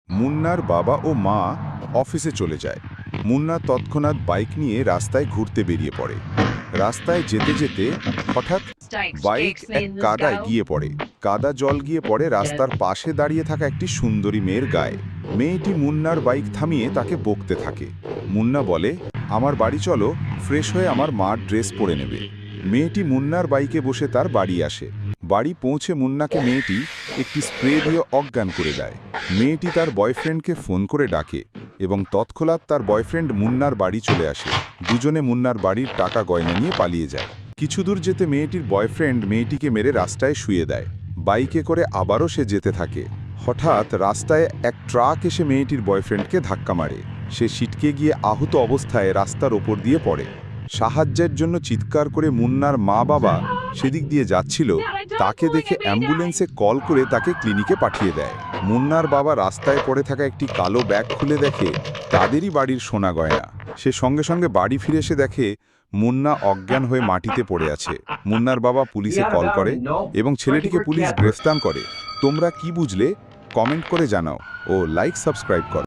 মুন্নার বাবা ও মা অফিসে চলে যায়। মুন্না তৎক্ষণাৎ বাইক নিয়ে রাস্তায় ঘুরতে বেরিয়ে পড়ে। রাস্তায় যেতে যেতে হঠাৎ বাইক এক কাদায় গিয়ে পড়ে। কাদা জল গিয়ে পড়ে রাস্তার পাশে দাঁড়িয়ে থাকা একটি সুন্দরী মেয়ের গায়ে। মেয়েটি মুন্নার বাইক থামিয়ে তাকে বকতে থাকে। মুন্না বলে, আমার বাড়ি চলো, ফ্রেশ হয়ে আমার মার ড্রেস পরে নেবে। মেয়েটি মুন্নার বাইকে বসে তার বাড়ি আসে। বাড়ি পৌঁছে মুন্নাকে মেয়েটি একটি স্প্রে দিয়ে অজ্ঞান করে দেয়। মেয়েটি তার বয়ফ্রেন্ডকে ফোন করে ডাকে এবং তৎক্ষণাৎ তার বয়ফ্রেন্ড মুন্নার বাড়ি চলে আসে। দুজনে মুন্নার বাড়ির টাকা গয়না নিয়ে পালিয়ে যায়। কিছু দূর যেতে মেয়েটির বয়ফ্রেন্ড মেয়েটিকে মেরে রাস্তায় শুয়ে দেয়। বাইকে করে আবারও সে যেতে থাকে। হঠাৎ রাস্তায় এক ট্রাক এসে মেয়েটির বয়ফ্রেন্ডকে ধাক্কা মারে। সে ছিটকে গিয়ে আহত অবস্থায় রাস্তার ওপর দিয়ে পড়ে। সাহায্যের জন্য চিৎকার করে মুন্নার মা বাবা সেদিক দিয়ে যাচ্ছিল। তাকে দেখে অ্যাম্বুলেন্সে কল করে তাকে ক্লিনিকে পাঠিয়ে দেয়। মুন্নার বাবা রাস্তায় পড়ে থাকা একটি কালো ব্যাগ খুলে দেখে তাদেরই বাড়ির সোনা গয়না। সে সঙ্গে সঙ্গে বাড়ি ফিরে এসে দেখে মুন্না অজ্ঞান হয়ে মাটিতে পড়ে আছে। মুন্নার বাবা পুলিশে কল করে এবং ছেলেটিকে পুলিশ গ্রেফতার করে। তোমরা কি বুঝলে কমেন্ট করে জানাও ও লাইক সাবস্ক্রাইব করো।